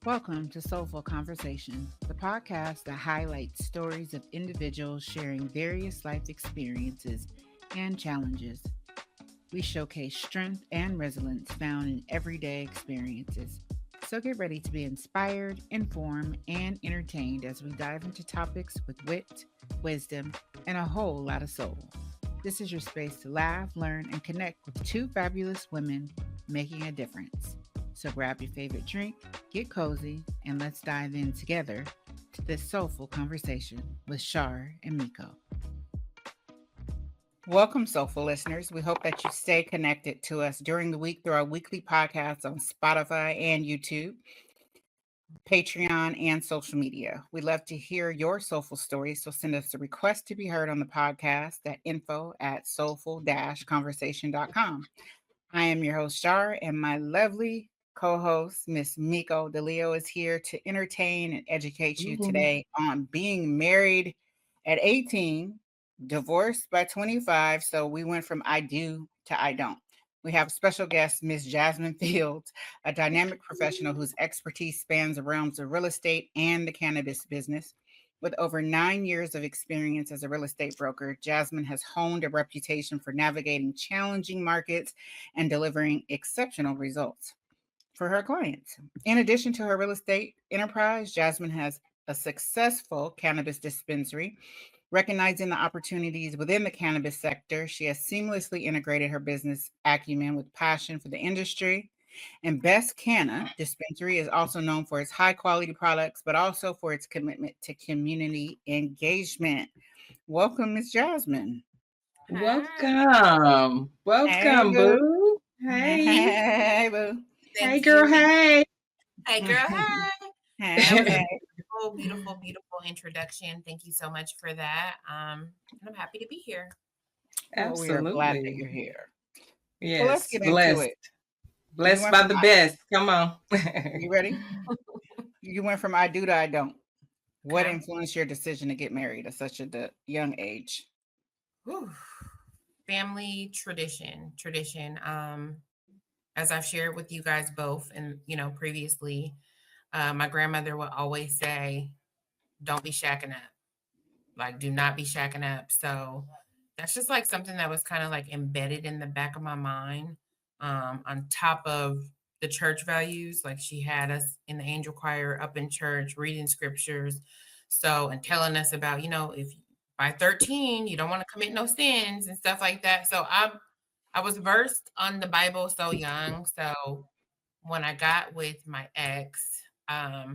Welcome to Soulful Conversation, the podcast that highlights stories of individuals sharing various life experiences and challenges. We showcase strength and resilience found in everyday experiences. So get ready to be inspired, informed, and entertained as we dive into topics with wit, wisdom, and a whole lot of soul. This is your space to laugh, learn, and connect with two fabulous women making a difference. So grab your favorite drink, get cozy, and let's dive in together to this soulful conversation with Shar and Miko. Welcome, Soulful listeners. We hope that you stay connected to us during the week through our weekly podcasts on Spotify and YouTube, Patreon, and social media. We love to hear your soulful stories, so send us a request to be heard on the podcast at info@soulful-conversation.com. I am your host, Shar, and my lovely co-host, Miss Miko DeLeo, is here to entertain and educate you Mhm. today on being married at 18, divorced by 25. So we went from I do to I don't. We have special guest, Miss Jazzmine Fields, a dynamic professional whose expertise spans the realms of real estate and the cannabis business. With over 9 years of experience as a real estate broker, Jasmine has honed a reputation for navigating challenging markets and delivering exceptional results for her clients. In addition to her real estate enterprise, Jasmine has a successful cannabis dispensary. Recognizing the opportunities within the cannabis sector, she has seamlessly integrated her business acumen with passion for the industry. And Best Canna Dispensary is also known for its high quality products, but also for its commitment to community engagement. Welcome, Miss Jasmine. Hi. Welcome. Hey, Welcome, boo. boo. Hey. Hey, boo. Hey, Thank girl. you. Hey. Hey, girl. Hi. That was a Hey. beautiful, beautiful, beautiful introduction. Thank you so much for that. And I'm happy to be here. Well, we are glad that Absolutely. you're here. So let's Yes. get into Blessed. it. You Blessed went by from the best. Come on. you ready? You went from I do to I don't. What Okay. influenced your decision to get married at such a young age? Whew. Family tradition. As I've shared with you guys both, and previously, my grandmother would always say, "Don't be shacking up. Like, do not be shacking up." So that's just like something that was kind of like embedded in the back of my mind. On top of the church values, like she had us in the angel choir up in church reading scriptures. So, and telling us about, if by 13 you don't want to commit no sins and stuff like that. So I was versed on the Bible so young. So when I got with my ex, I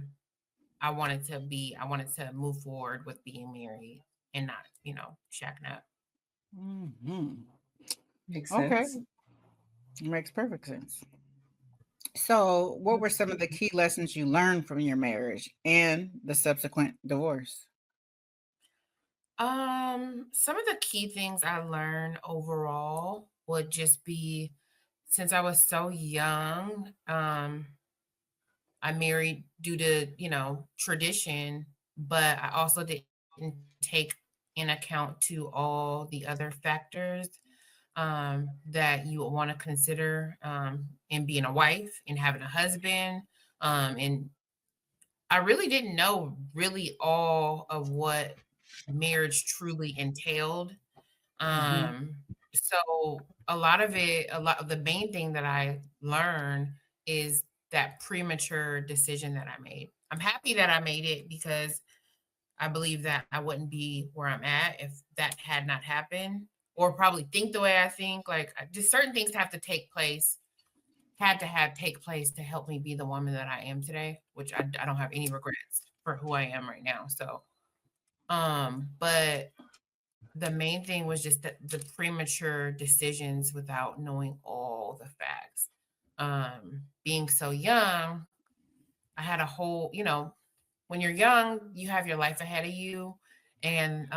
wanted to move forward with being married and not, shacking up. Hmm. Makes Okay, sense. makes perfect sense. So, what were some of the Absolutely. key lessons you learned from your marriage and the subsequent divorce? Some of the key things I learned overall would just be, since I was so young, I married due to, tradition, but I also didn't take in account to all the other factors that you would want to consider in being a wife and having a husband. And I really didn't know really all of what marriage truly entailed. Hmm. So a lot of the main thing that I learned is that premature decision that I made. I'm happy that I made it because I believe that I wouldn't be where I'm at if that had not happened, or probably think the way I think. Like, just certain things have to take place, had to have take place to help me be the woman that I am today, which I don't have any regrets for who I am right now. So, but the main thing was just the premature decisions without knowing all the facts. Being so young, I had a whole, when you're young, you have your life ahead of you. And,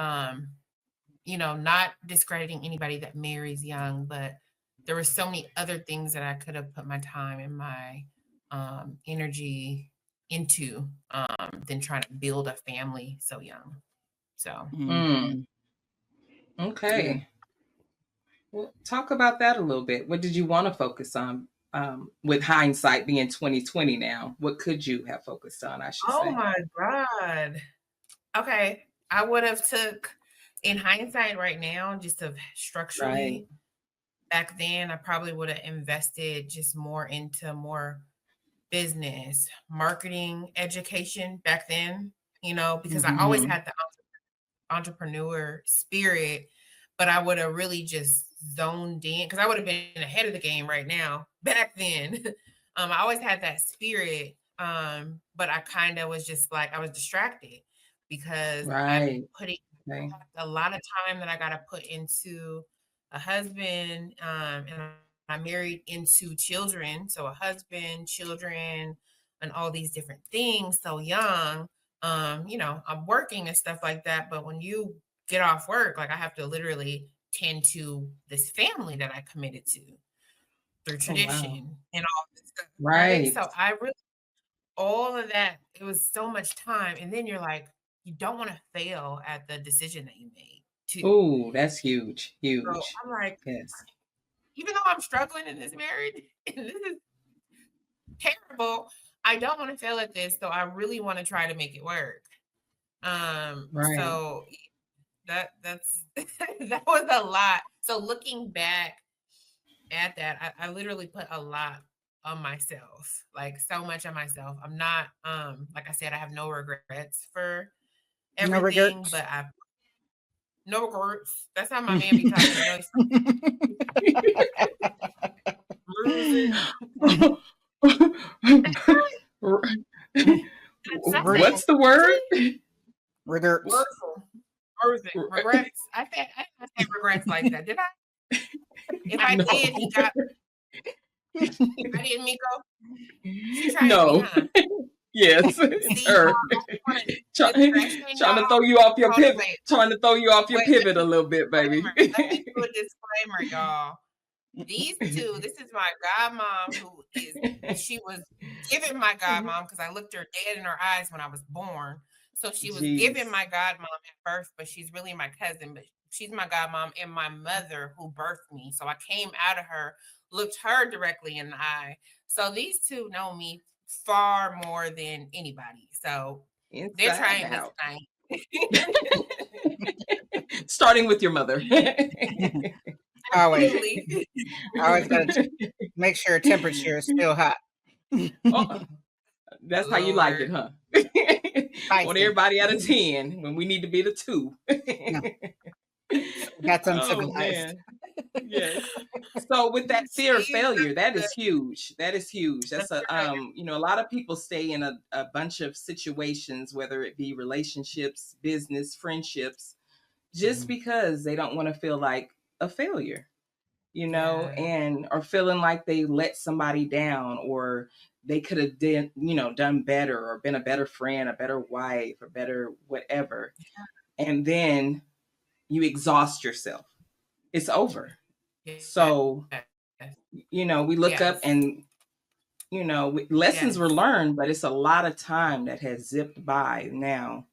not discrediting anybody that marries young, but there were so many other things that I could have put my time and my energy into than trying to build a family so young. So, Mm. Hmm. Yeah. Okay. Well, talk about that a little bit. What did you want to focus on? with hindsight being 2020 now, what could you have focused on, I should Oh say? my God. Okay. I would have took, in hindsight right now, just of Right. structurally, back then, I probably would have invested just more into more business, marketing, education back then, because I always Mm-hmm. had the entrepreneur spirit, but I would have really just zoned in because I would have been ahead of the game right now back then. I always had that spirit, but I kind of was just like I was distracted because I'm Right. putting Okay. a lot of time that I got to put into a husband, and I'm married into children, so a husband, children, and all these different things so young. I'm working and stuff like that, but when you get off work, like I have to literally tend to this family that I committed to through Oh, wow. tradition and all this stuff, right? Right. So I really, all of that, it was so much time. And then you're like, you don't want to fail at the decision that you made too. Ooh, that's huge. So Huge. I'm like, Yes. even though I'm struggling in this marriage, and this is terrible, I don't want to fail at this. So I really want to try to make it work. Right. So that's that was a lot. So looking back at that, I literally put a lot on myself, like so much on myself. I'm not like I said, I have no regrets for No everything, regrets. but I no regrets. That's how my man be talking. He's losing. Re- What's the word? regrets. Regrets. I did not say regrets like that, did I? If I did, No. he got. I didn't, Miko. She trying me, No. huh? Yes, it's See, her. wanna Try, discretion, trying y'all. to throw you off your Hold on, pivot. Trying to throw you off your wait. pivot a little bit, baby. Let me do a disclaimer, y'all. These two, this is my godmom she was giving my godmom because I looked her dead in her eyes when I was born. So she was giving Jeez. my godmom at birth, but she's really my cousin, but she's my godmom and my mother who birthed me. So I came out of her, looked her directly in the eye. So these two know me far more than anybody. So they're Inside trying me out. tonight. Starting with your mother. Always, Absolutely. always got to make sure temperature is still hot. Oh, that's how you like it, Lord. huh? On Spicy. everybody out of 10 when we need to be the 2. No, that's Oh, uncivilized. man. Yes. So with that fear of She's failure, that the is huge. That is huge. that's That's a right. a lot of people stay in a bunch of situations, whether it be relationships, business, friendships, just because they don't want to feel like a failure, Yeah. and or feeling like they let somebody down, or they could have done better, or been a better friend, a better wife, or better whatever. And then you exhaust yourself. It's over. Yeah. So, we look up Yes. and, lessons were Yes. learned, but it's a lot of time that has zipped by now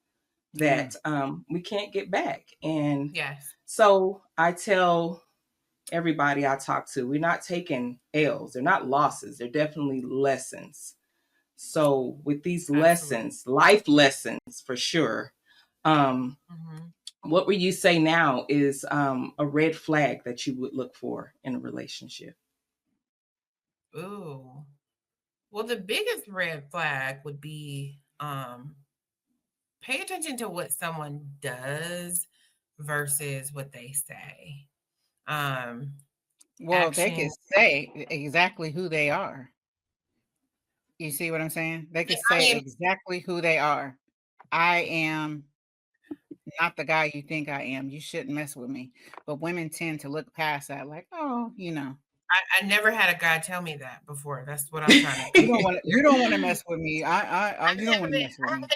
Yeah. that we can't get back. And Yes. so I tell everybody I talk to, we're not taking L's. They're not losses. They're definitely lessons. So with these Absolutely. lessons, life lessons for sure, um, Mhm. what would you say now is a red flag that you would look for in a relationship? Ooh. Well, the biggest red flag would be pay attention to what someone does versus what they say. Um Well, they could action. say exactly who they are. You see what I'm saying? They could I say mean, exactly who they are. I am not the guy you think I am. You shouldn't mess with me. But women tend to look past that, like, oh, I never had a guy tell me that before. That's what I'm trying to you don't want to mess with me. You don't want to mess I with me. haven't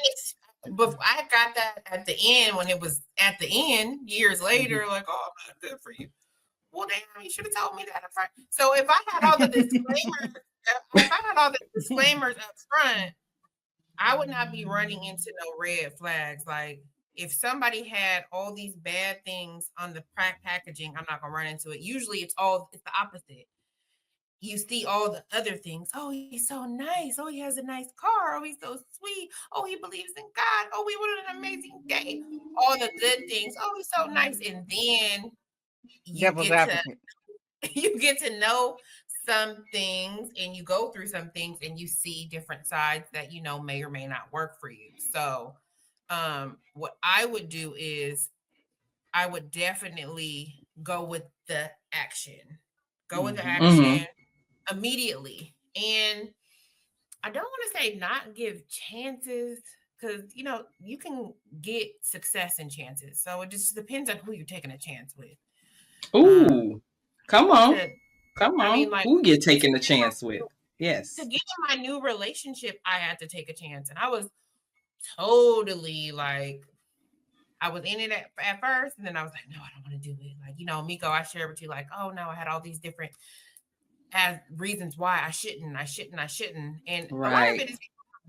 but I got that at the end when it was at the end years later, like, oh, I'm not good for you. Well, damn, you should have told me that up front. So if I had all the disclaimers, up front, I would not be running into no red flags. Like if somebody had all these bad things on the packaging, I'm not gonna run into it. Usually it's the opposite. you see all the other things. Oh, he's so nice. Oh, he has a nice car. Oh, he's so sweet. Oh, he believes in God. Oh, we went on an amazing date. All the good things. Oh, he's so nice. And then you Devil's get to advocate. you get to know some things, and you go through some things, and you see different sides that may or may not work for you. So what I would do is I would definitely go with the action. Go with the action immediately. And I don't want to say not give chances, because you can get success in chances. So it just depends on who you're taking a chance with. Ooh, come on. To, Come I mean, on. like, Who you taking a chance with? to Yes. get in my new relationship, I had to take a chance. And I was totally like, I was in it at first, and then I was like, no, I don't want to do it. Like, Miko, I shared with you, like, oh no, I had all these different reasons why I shouldn't. And a lot of Right. it is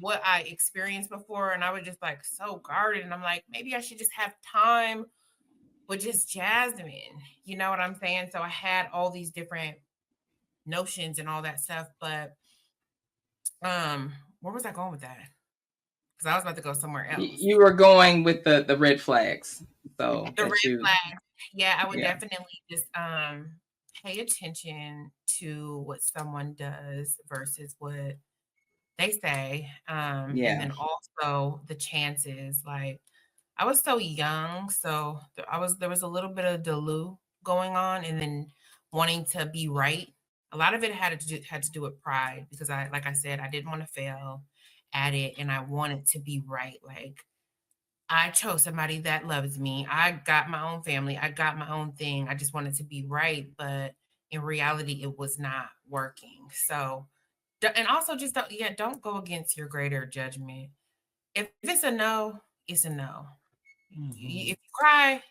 what I experienced before. And I was just like so guarded. And I'm like, maybe I should just have time with just Jazzmine. You know what I'm saying? So I had all these different notions and all that stuff. But where was I going with that? Because I was about to go somewhere else. You were going with the red flags. So The red that you, flags. Yeah, I would yeah. definitely just pay attention to what someone does versus what they say. And Yeah. then also the chances. Like, I was so young, so there was a little bit of delu going on, and then wanting to be right. A lot of it had to do with pride, because like I said, I didn't want to fail at it, and I wanted to be right. Like, I chose somebody that loves me. I got my own family. I got my own thing. I just wanted to be right, but in reality, it was not working. So, and also just don't go against your greater judgment. If it's a no, it's a no. If you cry,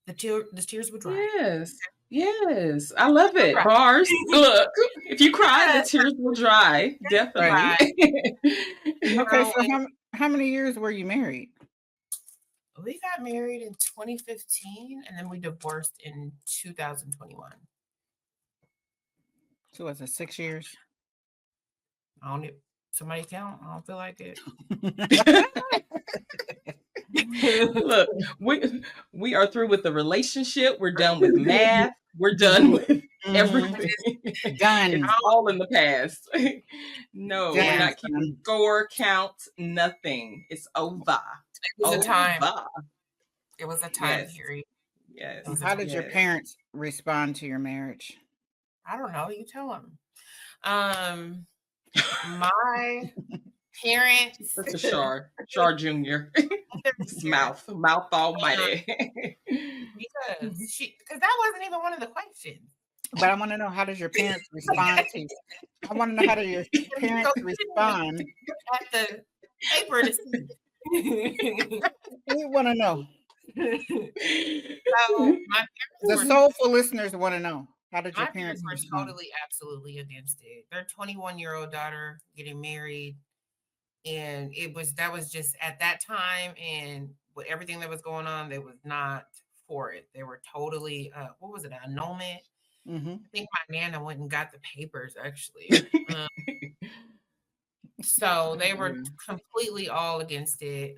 the tears will dry. Yes. Yes. I love They'll it. dry. Bars. Look, if you cry, the Yeah, tears will dry. Right. Definitely. dry. Okay, so And how many years were you married? we got married in 2015, and then we divorced in 2021. So was it 6 years? I don't. Somebody count? I don't feel like it. Look, we are through with the relationship. We're done with math. We're done with everything. Done. It's all in the past. No, we're Yeah. Done. not keeping score, count, nothing. It's over. It was a time. Over. It was a time Yes. period. Yes. It was a How time. did your Yes. parents respond to your marriage? I don't know. You tell them. My parents. That's a Shar Jr. His mouth almighty. Because that wasn't even one of the questions. But I want to know, how does your parents respond to? I want to know, how do your parents respond? At the paper to see. We want to know. So my The parents were soulful listeners want to know, how did your my parents parents were respond? totally, absolutely against it. Their 21-year-old daughter getting married, and that was just at that time, and with everything that was going on, they was not for it. They were totally what was it, an annulment? Mm-hmm. I think my nana went and got the papers, actually. So they were completely all against it.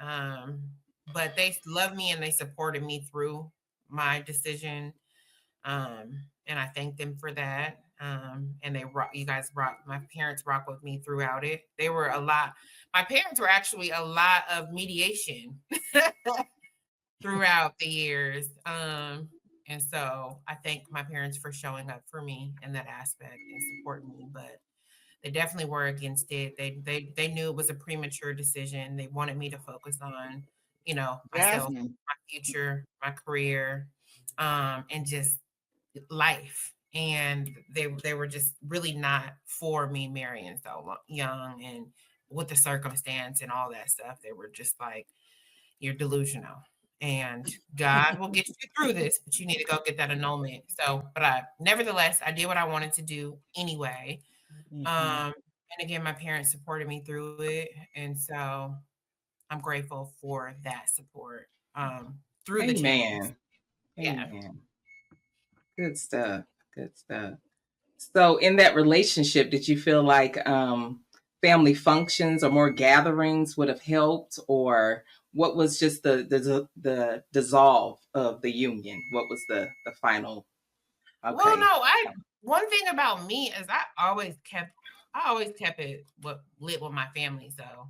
But they loved me and they supported me through my decision. And I thank them for that. And my parents rock with me throughout it. My parents were actually a lot of mediation throughout the years. And so I thank my parents for showing up for me in that aspect and supporting me. But they definitely were against it. They knew it was a premature decision. They wanted me to focus on, myself, Jazzmine. my future, my career, and just life. And they were just really not for me marrying so young and with the circumstance and all that stuff. They were just like, you're delusional. And God will get you through this, but you need to go get that annulment. So, but nevertheless, I did what I wanted to do anyway. Mm-hmm. And again, my parents supported me through it. And so I'm grateful for that support through the change. Amen. Yeah. Amen. Good stuff. Good stuff. So in that relationship, did you feel like family functions or more gatherings would have helped, or what was just the dissolve of the union? What was the final? Well, Okay. no, one thing about me is I always kept it lit with my family. So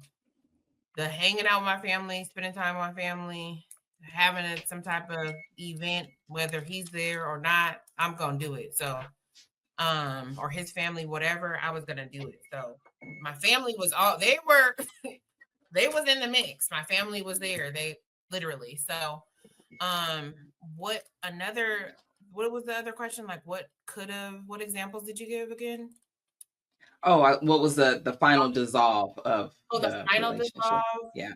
the hanging out with my family, spending time with my family, having some type of event, whether he's there or not, I'm gonna do it. So or his family, whatever, I was gonna do it. So my family was they was in the mix. My family was there. They literally. So um what another what was the other question? Like what examples did you give again? Oh, what was the final dissolve of Oh, the the final relationship? dissolve. Yeah.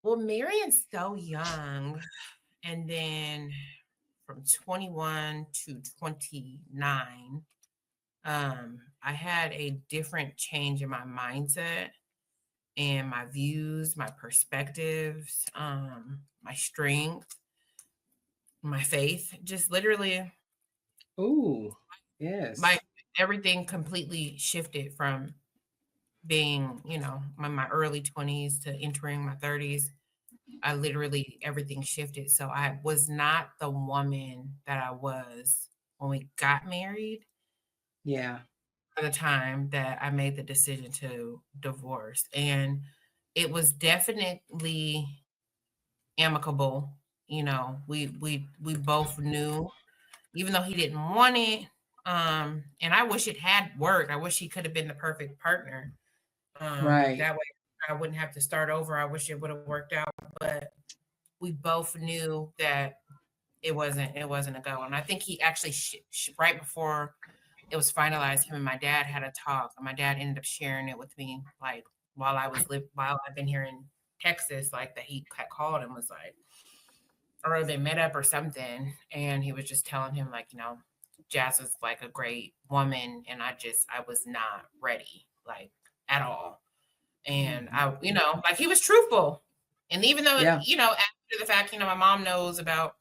Well, Marion's so young. And then from 21 to 29, I had a different change in my mindset and my views, my perspectives, my strength, my faith, just literally Ooh, my yes. everything completely shifted from being, my early 20s to entering my 30s. I literally everything shifted. So I was not the woman that I was when we got married Yeah. by the time that I made the decision to divorce. And it was definitely amicable. We both knew, even though he didn't want it. And I wish it had worked. I wish he could have been the perfect partner. Right. That way I wouldn't have to start over. I wish it would have worked out. But we both knew that it wasn't a go. And I think he actually right before it was finalized, him and my dad had a talk, and my dad ended up sharing it with me, like while I've been here in Texas, like that he had called and was like, or they met up or something, and he was just telling him like, Jazz was like a great woman, and I was not ready, like at all. And like he was truthful. And even though, Yeah. after the fact, my mom knows about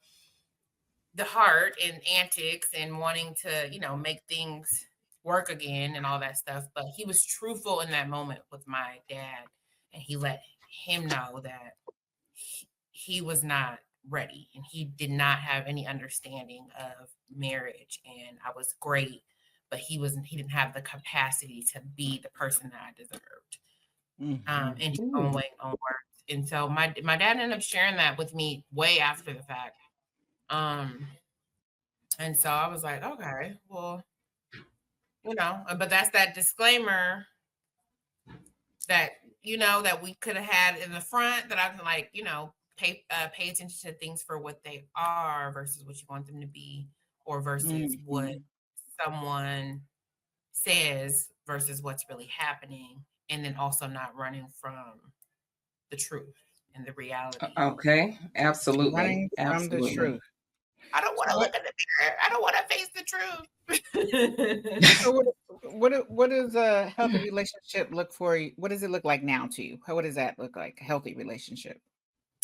the heart and antics and wanting to, make things work again and all that stuff. But he was truthful in that moment with my dad. And he let him know that he was not ready and he did not have any understanding of marriage. And I was great, but he didn't have the capacity to be the person that I deserved. In his own Ooh. way, own words. And so my dad ended up sharing that with me way after the fact. And so I was like, okay, well, but that's that disclaimer that, that we could have had in the front that I'm like, pay attention to things for what they are versus what you want them to be, or versus what Mhm. someone says versus what's really happening. And then also not running from the truth and the reality. Okay. Absolutely. Running from the Absolutely. truth. I don't want So to what look in the mirror. I don't want to face the truth. so what does a healthy relationship look for you? What does it look like now to you? What does that look like? A healthy relationship?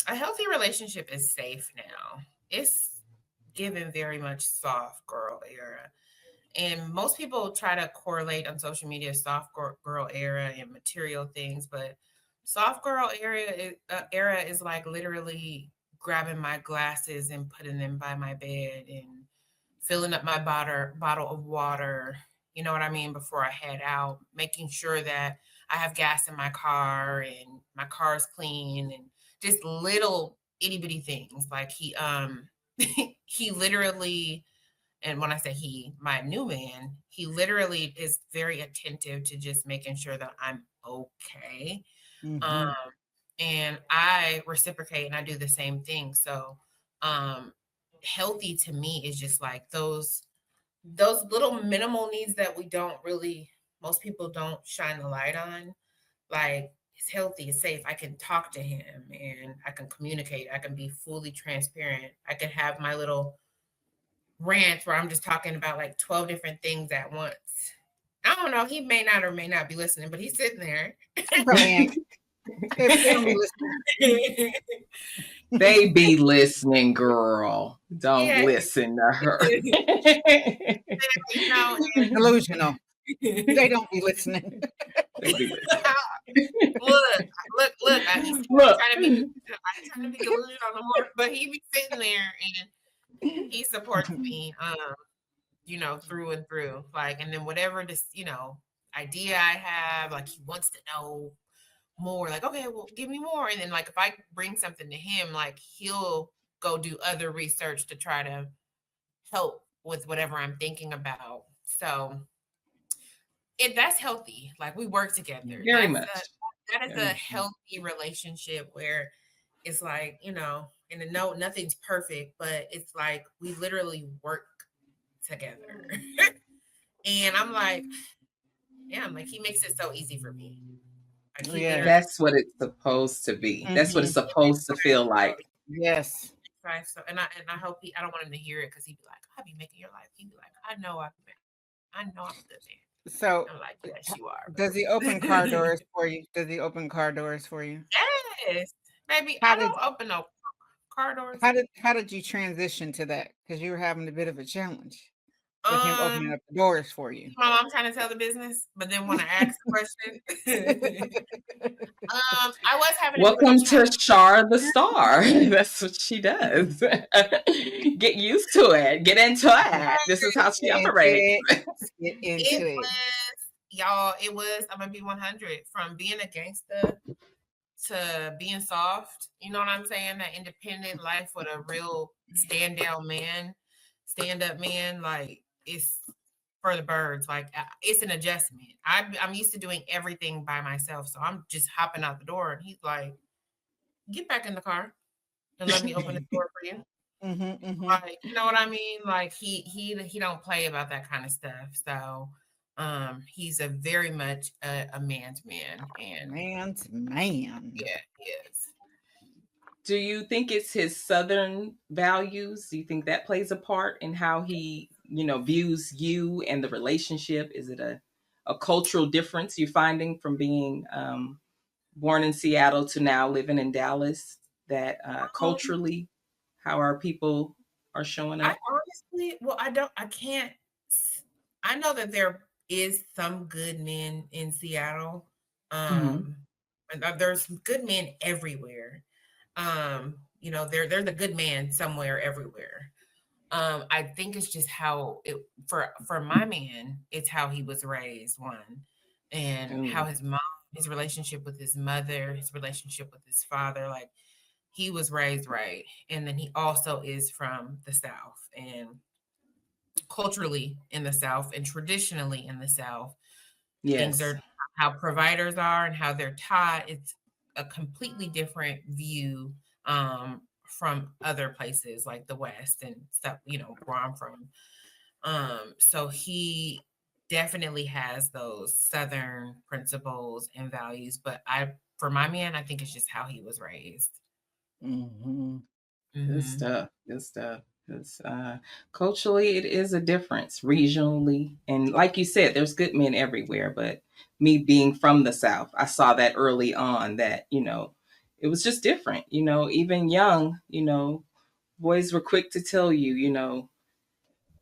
A healthy relationship is safe now. It's given very much soft girl era. And most people try to correlate on social media soft girl era and material things, but soft girl era is like literally grabbing my glasses and putting them by my bed and filling up my bottle of water, you know what I mean, before I head out, making sure that I have gas in my car and my car's clean, and just little itty bitty things. Like he literally, and when I say he, my new man, he literally is very attentive to just making sure that I'm okay. Um, Mhm. and I reciprocate and I do the same thing. So, um, healthy to me is just like those little minimal needs that we don't really, most people don't shine the light on. Like it's healthy, it's safe. I can talk to him and I can communicate. I can be fully transparent. I can have my little rants where I'm just talking about like 12 different things at once. I don't know. He may not or may not be listening, but he's sitting there. He probably ain't. He don't be listening. They be listening, girl. Don't Yeah. listen to her. You know, and Delusional. They don't be listening. They be listening. look. I Look. trying to be delusional no more, but he be sitting there and he supports me, you know, through and through. Like, and then whatever this, you know, idea I have, like he wants to know more. Like, okay, well, give me more. And then like if I bring something to him, like he'll go do other research to try to help with whatever I'm thinking about. So that's healthy. Like we work together. Very much. That is Very a much. healthy relationship where it's like, you know, and no, nothing's perfect, but it's like we literally work together. And I'm like, yeah, I'm like, he makes it so easy for me. Like he literally That's what it's supposed to be. That's what it's supposed to feel like. Yes. right. So and I hope I don't want him to hear it because he'd be like, I'll be making your life. He'd be like, I know I'm a good man. So I'm like, yes, you are. does he open car doors for you? Does he open car doors for you? Yes, baby. How I did don't open no car doors. how did you transition to that? Because you were having a bit of a challenge with him opening up the doors for you. My mom trying to tell the business, but then when I asked the question, I was having Welcome to Shar the Star. That's what she does. Get used to it. Get into it. This is how she operates. Get into it. Y'all, it was, I'm gonna be 100, from being a gangster to being soft. You know what I'm saying? That independent life with a real stand up man, like it's for the birds. Like it's an adjustment. I'm used to doing everything by myself, so I'm just hopping out the door, and he's like, "Get back in the car and let me open the door for you." Like, you know what I mean? Like he don't play about that kind of stuff. So he's a very much a man's man, and Man's man. yeah, he is. Do you think it's his Southern values? Do you think that plays a part in how he, views you and the relationship? Is it a cultural difference you're finding from being born in Seattle to now living in Dallas? That culturally, how our people are showing up? I honestly, well, I can't. I know that there is some good men in Seattle. Mm-hmm. And there's good men everywhere. You know, there's a good man somewhere everywhere. I think it's just how it for my man, it's how he was raised, one, and how his mom, his relationship with his mother, his relationship with his father, like he was raised right. And then he also is from the South, and culturally in the South and traditionally in the South, things Yes. are how providers are and how they're taught. It's a completely different view from other places like the West and stuff, you know, where I'm from. So he definitely has those Southern principles and values, but for my man, I think it's just how he was raised. Good stuff. Good stuff. Because culturally, it is a difference regionally. And like you said, there's good men everywhere. But me being from the South, I saw that early on that, it was just different. Even young, boys were quick to tell you,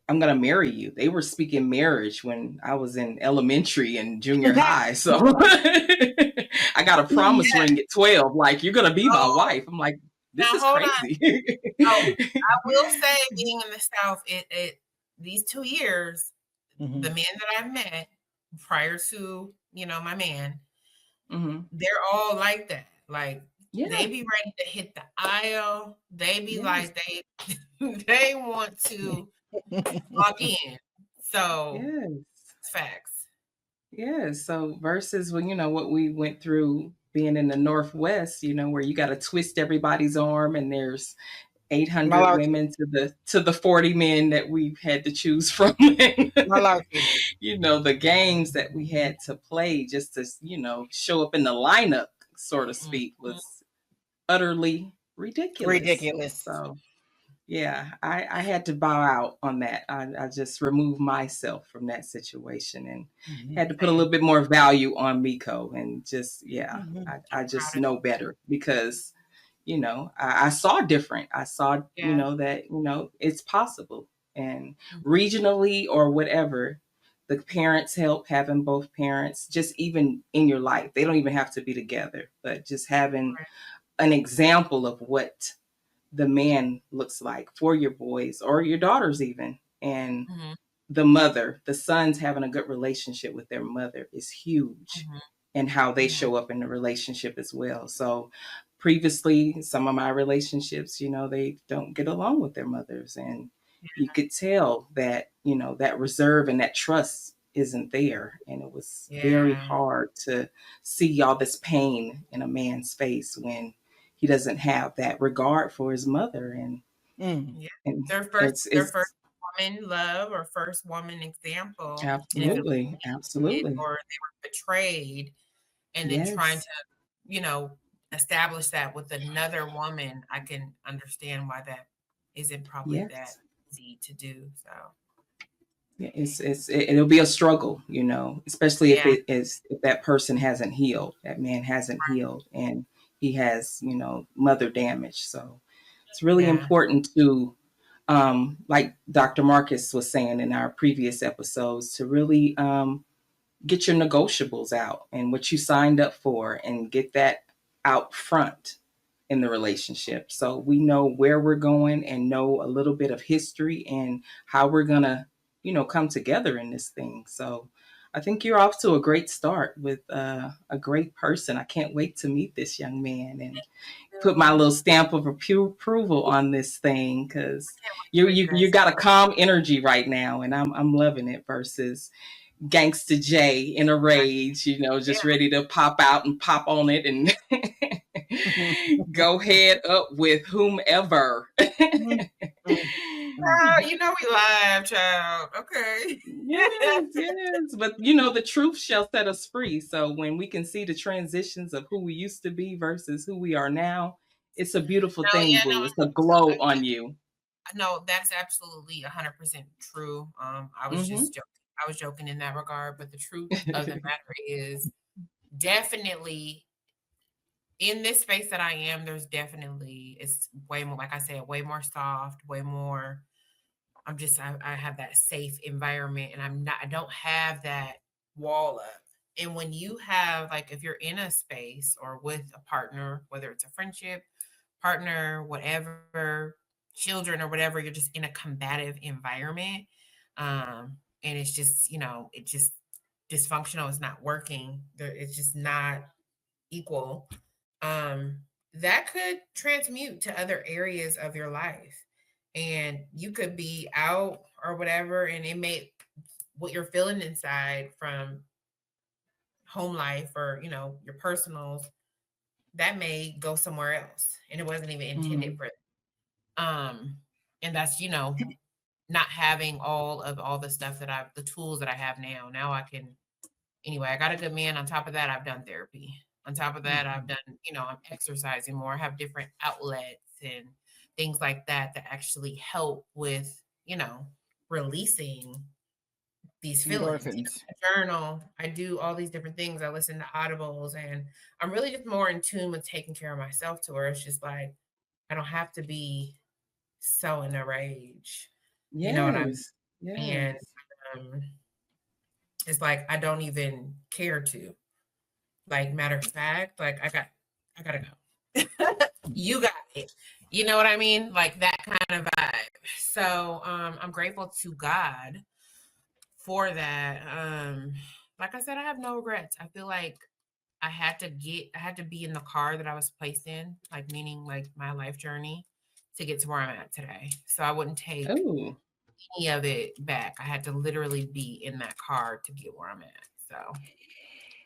I'm going to marry you. They were speaking marriage when I was in elementary and junior high. So I got a promise ring at 12. Like, you're going to be my wife. I'm like, this is crazy. I will say, being in the South, these 2 years, the men that I've met prior to, my man, they're all like that. Like, they be ready to hit the aisle. They be like, they want to log in. So, it's facts. Yeah. So versus what we went through being in the Northwest, where you got to twist everybody's arm and there's 800 women to the 40 men that we've had to choose from. The games that we had to play just to, show up in the lineup, so to speak, was utterly ridiculous. So yeah, I had to bow out on that. I just removed myself from that situation and had to put a little bit more value on Miko and just, I just know better because I saw different. I saw, Yeah. that, it's possible. And regionally or whatever, the parents help, having both parents, just even in your life. They don't even have to be together, but just having Right. an example of what the man looks like for your boys or your daughters even. And Mm-hmm. the sons having a good relationship with their mother is huge, Mm-hmm. and how they Mm-hmm. show up in the relationship as well. So previously, some of my relationships, they don't get along with their mothers, and you could tell that, that reserve and that trust isn't there. And it was very Yeah. hard to see all this pain in a man's face when he doesn't have that regard for his mother. And Mm. Yeah. and Their first it's their first it's woman love or first woman example. And if it was absolutely, cheated absolutely. or they were betrayed and then trying Yes. to, you know, establish that with another woman, I can understand why that isn't probably that Yes. easy to do. So Yeah, it'll be a struggle, especially if yeah. if that person hasn't healed, that man hasn't healed, and he has, mother damage. So it's really Yeah. important to, like Dr. Marcus was saying in our previous episodes, to really get your negotiables out and what you signed up for, and get that out front in the relationship, so we know where we're going and know a little bit of history and how we're gonna, come together in this thing. So I think you're off to a great start with a great person. I can't wait to meet this young man and put my So, little stamp of approval on this thing, because can't wait you for you you you guys. got a calm energy right now, and I'm loving it, versus Gangsta J in a rage, Yeah. just ready to pop out and pop on it and go head up with whomever. You know we live, child. Okay. Yes, yes. But the truth shall set us free. So when we can see the transitions of who we used to be versus who we are now, it's a beautiful No, thing, yeah, boo. It's a no. glow on you. No, that's absolutely 100% true. I was Hmm. just joking. I was joking in that regard, but the truth of the matter is definitely in this space that I am, there's definitely it's way more, like I said, way more soft, way more. I have that safe environment and I don't have that wall up. And when you have like if you're in a space or with a partner, whether it's a friendship, partner, whatever, children or whatever, you're just in a combative environment. And it's just, it just dysfunctional, it's not working. It's just not equal. Um, that could transmute to other areas of your life. And you could be out or whatever, and it may what you're feeling inside from home life or your personals that may go somewhere else and it wasn't even intended Hmm. for um and that's not having all the stuff that the tools that I have now I can anyway. I got a good man. On top of that, I've done therapy. On top of that, I've done I'm exercising more. I have different outlets and things like that that actually help with releasing these feelings. Endorphins. I journal, I do all these different things. I listen to audibles, and I'm really just more in tune with taking care of myself to where it's just like I don't have to be so in a rage. You know what I'm Yes, and yes. um, it's like I don't even care to. Like matter of fact, like I gotta go. You got it. You know what I mean? Like that kind of vibe. So I'm grateful to God for that. Like I said, I have no regrets. I feel like I had to be in the car that I was placed in, like meaning like my life journey to get to where I'm at today. So I wouldn't take Oh, any of it back. I had to literally be in that car to get where I'm at. So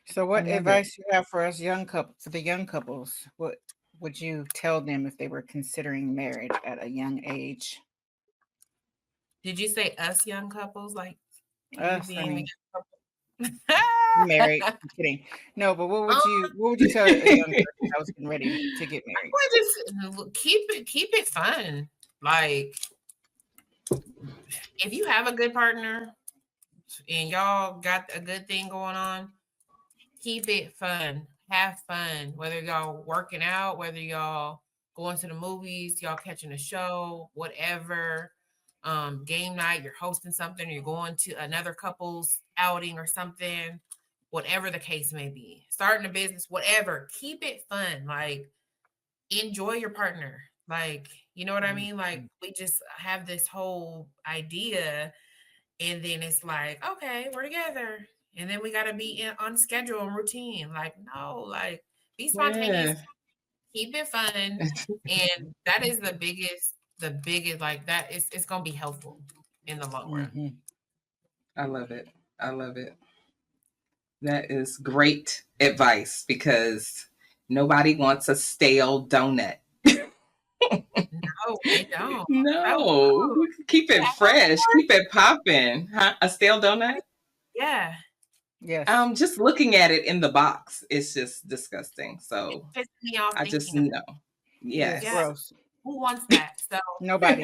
So, I what love it. advice you have for us for the young couples? What would you tell them if they were considering marriage at a young age? did you say us young couples? Like you Us, I being the mean, young I'm married. couple? I'm kidding. No, but what would Um, you tell a young person that was getting ready to get married? I just keep it fun. Like if you have a good partner and y'all got a good thing going on, keep it fun. Have fun. Whether y'all working out, whether y'all going to the movies, y'all catching a show, whatever. Game night, you're hosting something, you're going to another couple's outing or something, whatever the case may be. Starting a business, whatever. Keep it fun. Like, enjoy your partner. Like, you know what I mean? Like, we just have this whole idea, and then it's like, okay, we're together. And then we got to be on schedule and routine. Like, no, like, be spontaneous, Yeah. keep it fun. And that is the biggest, like, that is, it's going to be helpful in the long run. Mm-hmm. I love it. I love it. That is great advice because nobody wants a stale donut. No, they don't. No, keep it fresh, keep it popping. Huh? A stale donut? Yeah. Yes. Just looking at it in the box, it's just disgusting. It So pisses me off I just thinking of know. Yes. Yes. Yeah. Gross. who wants that. So Nobody.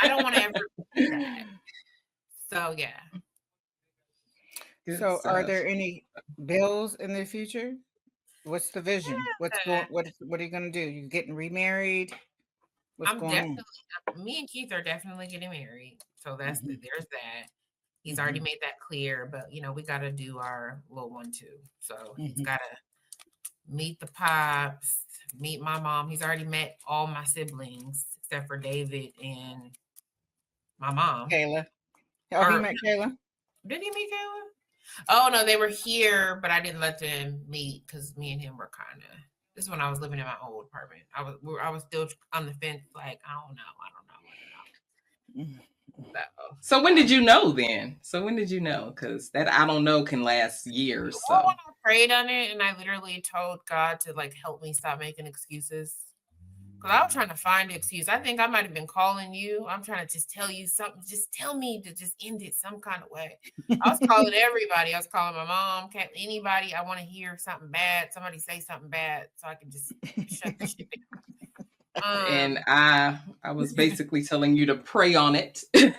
I don't want to ever do that. So yeah. Good So, are stuff. there any bills in the future? What's the vision? What's going? What are you gonna do? You getting remarried? What's I'm going on? definitely, me and Keith are definitely getting married. So that's Mhm. there's that. He's already Mhm. made that clear, but we got to do our little one too. So he's Mhm. got to meet the pops, meet my mom. He's already met all my siblings except for David and my mom. Kayla. Oh, he Or met Kayla. did he meet Kayla? Oh no, they were here, but I didn't let them meet because me and him were kind of. This is when I was living in my old apartment. I was still on the fence, like I don't know. Mhm. So when did you know then? So when did you know? Because that I don't know can last years. Well, So when I prayed on it, and I literally told God to like help me stop making excuses. Because I was trying to find an excuse. I think I might have been calling you. I'm trying to just tell you something. Just tell me to just end it some kind of way. I was calling everybody. I was calling my mom, anybody. I want to hear something bad. Somebody say something bad so I can just shut the shit down. and I was basically telling you to pray on it. And I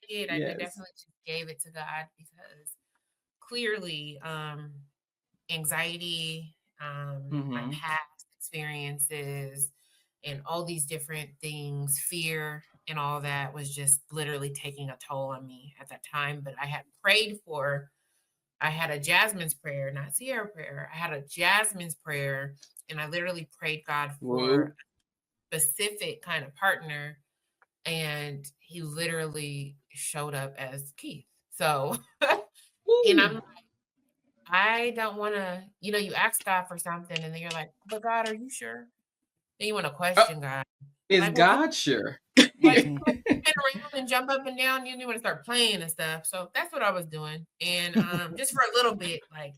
did. I Yes. definitely just gave it to God because clearly, anxiety, my Mm-hmm. past experiences, and all these different things, fear, and all that was just literally taking a toll on me at that time. But I had prayed for, I had a Jasmine's prayer, not Sierra prayer. I had a Jasmine's prayer, and I literally prayed God Whoa. for a specific kind of partner, and he literally showed up as Keith. So, and Woo. I don't want to, you ask God for something and then you're like, but God, are you sure? Then you want to Oh, question God. is Like, well, God sure? like, Mhm. spin around and jump up and down. You want to start playing and stuff. So that's what I was doing. And just for a little bit, like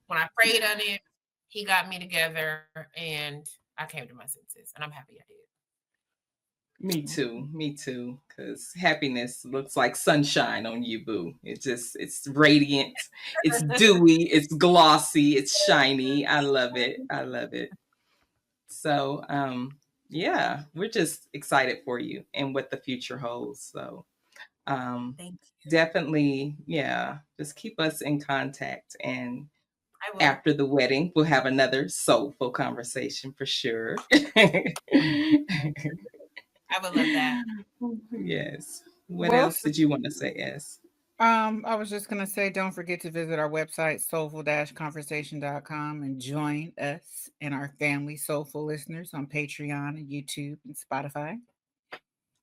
when I prayed on it, he got me together and I came to my senses and I'm happy I did. Me too. Me too. Because happiness looks like sunshine on you, boo. It's radiant, it's dewy, it's glossy, it's shiny. I love it. I love it. So, yeah, we're just excited for you and what the future holds. So, um, Thank you. definitely, yeah, just keep us in contact. And I will. after the wedding, we'll have another soulful conversation for sure. I would love that. Yes. What Well, else did you want to say? Yes. I was just gonna say, don't forget to visit our website, soulful-conversation.com, and join us and our family, Soulful listeners, on Patreon and YouTube and Spotify.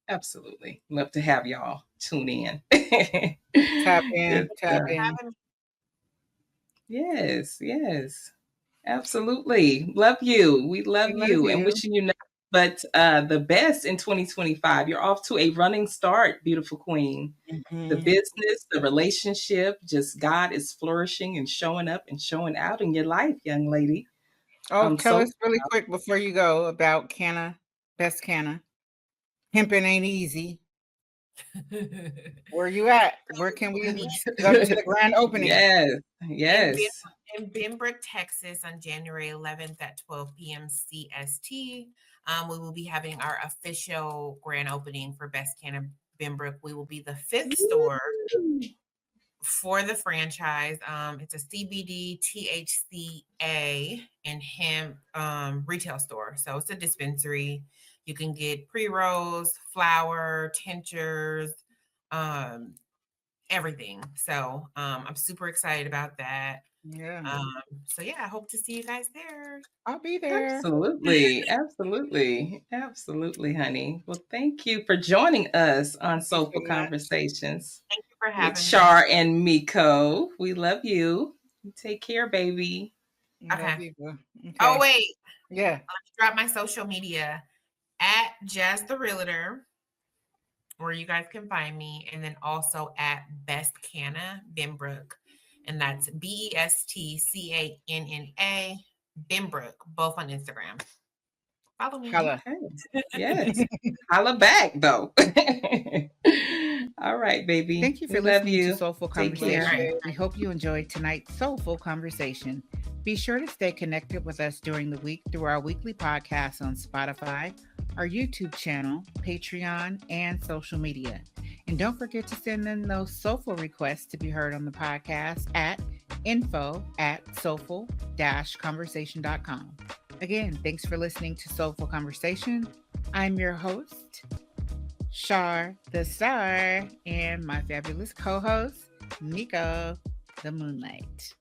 Absolutely. Love to have y'all tune in. Tap in, Good tap stuff. in. Yes, yes. Absolutely. Love you. We We love love you and you. wishing you nothing but the best in 2025. You're off to a running start, beautiful queen. The Mhm. business, the relationship, just God is flourishing and showing up and showing out in your life, young lady. Oh, I'm tell so us really quick before you go about Canna, Best Canna. Pimping ain't easy. Where you at? Where can we Me go to the grand opening? yes, in yes. Benbrook, Texas on January 11th at 12 p.m. CST. We will be having our official grand opening for Best Can of Benbrook. We will be the fifth store. for the franchise. It's a CBD, THCA, and hemp retail store. So it's a dispensary. You can get pre-rolls, flower, tinctures, um, everything. So I'm super excited about that. Yeah. So yeah, I hope to see you guys there. I'll be there. Absolutely. Absolutely. Absolutely, honey. Well, thank you for joining us on Thank you so Soulful much. Conversations Thank you for with having me. Shar and Miko. We love you. Take care, baby. Love Okay. you, boo. Okay. Oh wait, Yeah. let me drop my social media at Jazz the Realtor, where you guys can find me, and then also at Best Canna Benbrook, and that's BESTCANNA Benbrook, both on Instagram. Follow me. Holla. Okay. Yes. Holla back, though. All right, baby. Thank you for We love listening to you. Soulful Take care. Conversation. We hope you enjoyed tonight's soulful conversation. Be sure to stay connected with us during the week through our weekly podcasts on Spotify, our YouTube channel, Patreon, and social media. And don't forget to send in those soulful requests to be heard on the podcast at info@soulful-conversation.com. Again, thanks for listening to Soulful Conversation. I'm your host, Shar the Star, and my fabulous co host, Miko the Moonlight.